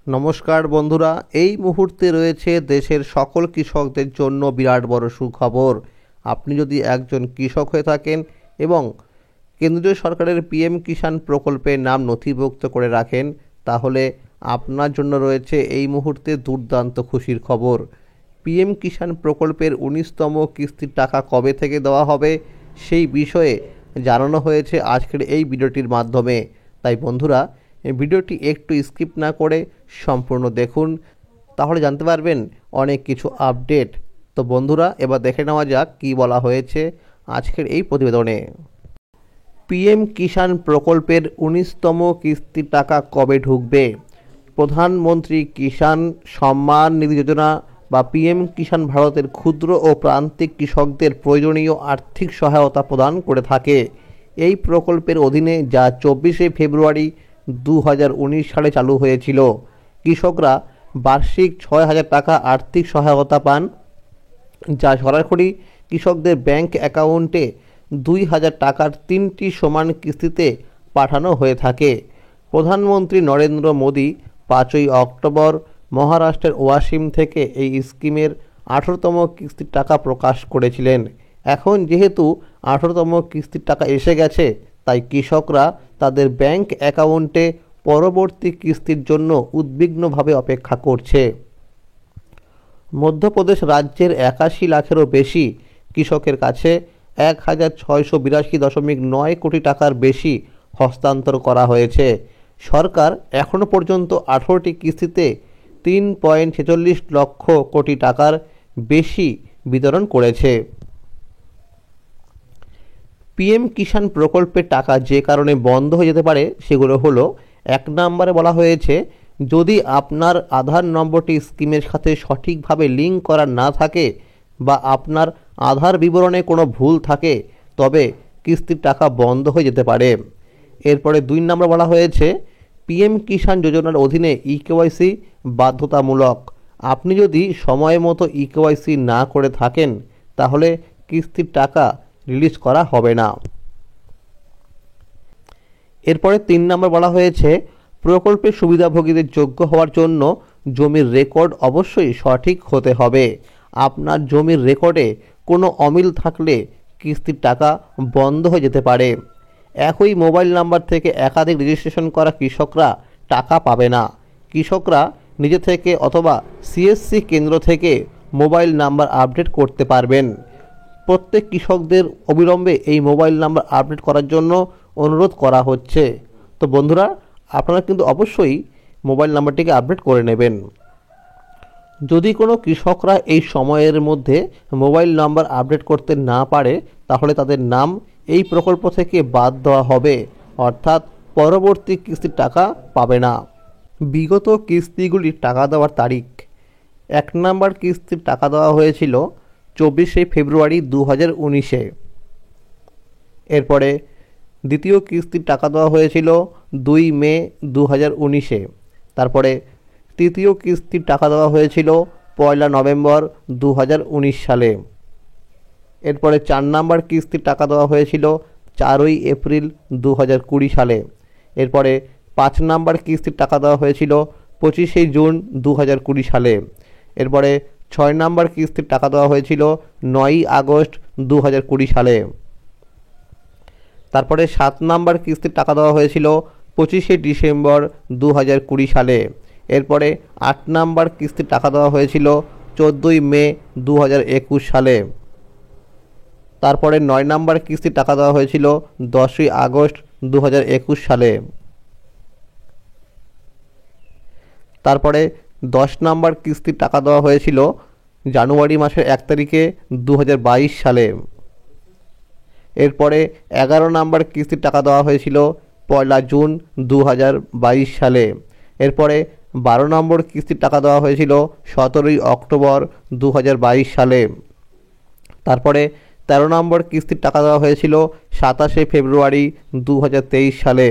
নমস্কার বন্ধুরা, এই মুহূর্তে রয়েছে দেশের সকল কৃষকদের জন্য বিরাট বড় সুখবর। আপনি যদি একজন কৃষক হয়ে থাকেন এবং কেন্দ্রীয় সরকারের পিএম কিষাণ প্রকল্পের নাম নথিভুক্ত করে রাখেন, তাহলে আপনার জন্য রয়েছে এই মুহূর্তে দুর্দান্ত খুশির খবর। পিএম কিষাণ প্রকল্পের ১৯তম কিস্তির টাকা কবে থেকে দেওয়া হবে সেই বিষয়ে জানানো হয়েছে আজকের এই ভিডিওটির মাধ্যমে। তাই বন্ধুরা, এই ভিডিওটি একটু স্কিপ না করে সম্পূর্ণ দেখুন, তাহলে জানতে পারবেন অনেক কিছু আপডেট। তো বন্ধুরা, এবার দেখে নেওয়া যাক কী বলা হয়েছে আজকের এই প্রতিবেদনে। পিএম কিষাণ প্রকল্পের ১৯তম কিস্তির টাকা কবে ঢুকবে? প্রধানমন্ত্রী কিষাণ সম্মান নিধি যোজনা বা পিএম কিষাণ ভারতের ক্ষুদ্র ও প্রান্তিক কৃষকদের প্রয়োজনীয় আর্থিক সহায়তা প্রদান করে থাকে। এই প্রকল্পের অধীনে যা ২৪শে ফেব্রুয়ারি ২০১৯ সালে চালু হয়েছিল। কৃষকরা বার্ষিক ৬,০০০ টাকা আর্থিক সহায়তা পান, যা সরাসরি কৃষকদের ব্যাংক অ্যাকাউন্টে ২,০০০ টাকার ৩টি সমান কিস্তিতে পাঠানো হয়ে থাকে। প্রধানমন্ত্রী নরেন্দ্র মোদী ৫ই অক্টোবর মহারাষ্ট্রের ওয়াসিম থেকে এই স্কিমের ১৮তম কিস্তির টাকা প্রকাশ করেছিলেন। এখন যেহেতু ১৮তম কিস্তির টাকা এসে গেছে, তাই কৃষকরা তাদের ব্যাংক অ্যাকাউন্টে পরবর্তী কিস্তির জন্য উদ্বিগ্নভাবে অপেক্ষা করছে। মধ্যপ্রদেশ রাজ্যের ৮১ লাখেরও বেশি কৃষকের কাছে ১,৬৮২.৯ কোটি টাকার বেশি হস্তান্তর করা হয়েছে। সরকার এখনও পর্যন্ত ১৮টি কিস্তিতে ৩.৪৬ লক্ষ কোটি টাকার বেশি বিতরণ করেছে। পিএম কিষাণ প্রকল্পের টাকা যে কারণে বন্ধ হয়ে যেতে পারে সেগুলো হলো, ১ নম্বরে বলা হয়েছে, যদি আপনার আধার নম্বরটি স্কিমের সাথে সঠিকভাবে লিঙ্ক করা না থাকে বা আপনার আধার বিবরণে কোনো ভুল থাকে, তবে কিস্তির টাকা বন্ধ হয়ে যেতে পারে। এরপরে ২ নম্বর বলা হয়েছে, পিএম কিষাণ যোজনার অধীনে ইকেওয়াইসি বাধ্যতামূলক। আপনি যদি সময় মতো ইকেওয়াইসি না করে থাকেন, তাহলে কিস্তির টাকা রিলিজ করা হবে না। এরপরে ৩ নম্বর বলা হয়েছে, প্রকল্পের সুবিধাভোগীদের যোগ্য হওয়ার জন্য জমির রেকর্ড অবশ্যই সঠিক হতে হবে। আপনার জমির রেকর্ডে কোনো অমিল থাকলে কিস্তির টাকা বন্ধ হয়ে যেতে পারে। একই মোবাইল নাম্বার থেকে একাধিক রেজিস্ট্রেশন করা কৃষকরা টাকা পাবে না। কৃষকরা নিজে থেকে অথবা সিএসসি কেন্দ্র থেকে মোবাইল নাম্বার আপডেট করতে পারবেন। প্রত্যেক কৃষকদের অবিলম্বে এই মোবাইল নাম্বার আপডেট করার জন্য অনুরোধ করা হচ্ছে। তো বন্ধুরা, আপনারা কিন্তু অবশ্যই মোবাইল নাম্বারটিকে আপডেট করে নেবেন। যদি কোনো কৃষকরা এই সময়ের মধ্যে মোবাইল নাম্বার আপডেট করতে না পারে, তাহলে তাদের নাম এই প্রকল্প থেকে বাদ দেওয়া হবে, অর্থাৎ পরবর্তী কিস্তির টাকা পাবে না। বিগত কিস্তিগুলির টাকা দেওয়ার তারিখ: ১ নম্বর কিস্তির টাকা দেওয়া হয়েছিল ২৪শে ফেব্রুয়ারি ২০১৯-এ। এরপরে দ্বিতীয় কিস্তির টাকা দেওয়া হয়েছিল ২ মে ২০১৯-এ। তারপরে তৃতীয় কিস্তির টাকা দেওয়া হয়েছিল ১ নভেম্বর ২০১৯ সালে। এরপরে ৪ নম্বর কিস্তির টাকা দেওয়া হয়েছিল ৪ই এপ্রিল ২০২০ সালে। এরপরে ৫ নম্বর কিস্তির টাকা দেওয়া হয়েছিল ২৫শে জুন ২০২০ সালে। এরপরে ৬ নম্বর কিস্তির টাকা দেওয়া হয়েছিল ৯ই আগস্ট ২০২০ সালে। তারপরে ৭ নম্বর কিস্তির টাকা দেওয়া হয়েছিল ২৫শে ডিসেম্বর ২০২০ সালে। এরপরে ৮ নম্বর কিস্তির টাকা দেওয়া হয়েছিল ১৪ই মে ২০২১ সালে। তারপরে ৯ নম্বর কিস্তির টাকা দেওয়া হয়েছিল ১০ই আগস্ট ২০২১ সালে। তারপরে ১০ নম্বর কিস্তির টাকা দেওয়া হয়েছিল জানুয়ারি মাসের ১ তারিখে ২০২২ সালে। এরপরে ১১ নম্বর কিস্তির টাকা দেওয়া হয়েছিল ১ জুন ২০২২ সালে। এরপরে ১২ নম্বর কিস্তির টাকা দেওয়া হয়েছিল ১৭ই অক্টোবর ২০২২ সালে। তারপরে ১৩ নম্বর কিস্তির টাকা দেওয়া হয়েছিল ২৭শে ফেব্রুয়ারি ২০২৩ সালে।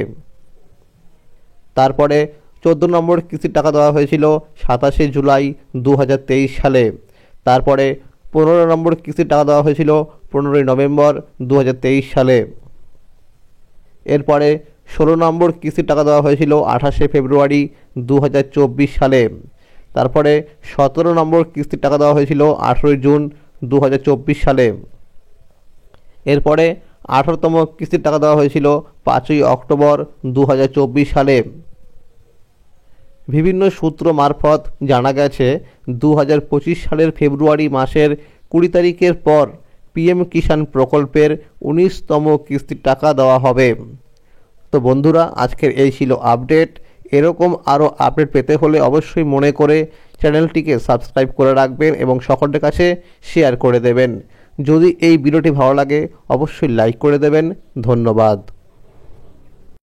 তারপরে ১৪ নম্বর কিস্তির টাকা দেওয়া হয়েছিল ২৭শে জুলাই ২০২৩ সালে। তারপরে ১৫ নম্বর কিস্তির টাকা দেওয়া হয়েছিল ১৫ই নভেম্বর ২০২৩ সালে। এরপরে 16 নম্বর কিস্তির টাকা দেওয়া হয়েছিল 28শে ফেব্রুয়ারি 2024 সালে। তারপরে 17 নম্বর কিস্তির টাকা দেওয়া হয়েছিল 18 জুন 2024 সালে। এরপরে 18তম কিস্তির টাকা দেওয়া হয়েছিল 5ই অক্টোবর 2024 সালে। বিভিন্ন সূত্র মারফত জানা গেছে 2025 সালের ফেব্রুয়ারি মাসের 20 তারিখের পর পিএম কিষাণ প্রকল্পের 19তম কিস্তির টাকা দেওয়া হবে। তো বন্ধুরা, আজকের এই ছিল আপডেট। এরকম আরও আপডেট পেতে হলে অবশ্যই মনে করে চ্যানেলটিকে সাবস্ক্রাইব করে রাখবেন এবং সকলের কাছে শেয়ার করে দেবেন। যদি এই ভিডিওটি ভালো লাগে অবশ্যই লাইক করে দেবেন। ধন্যবাদ।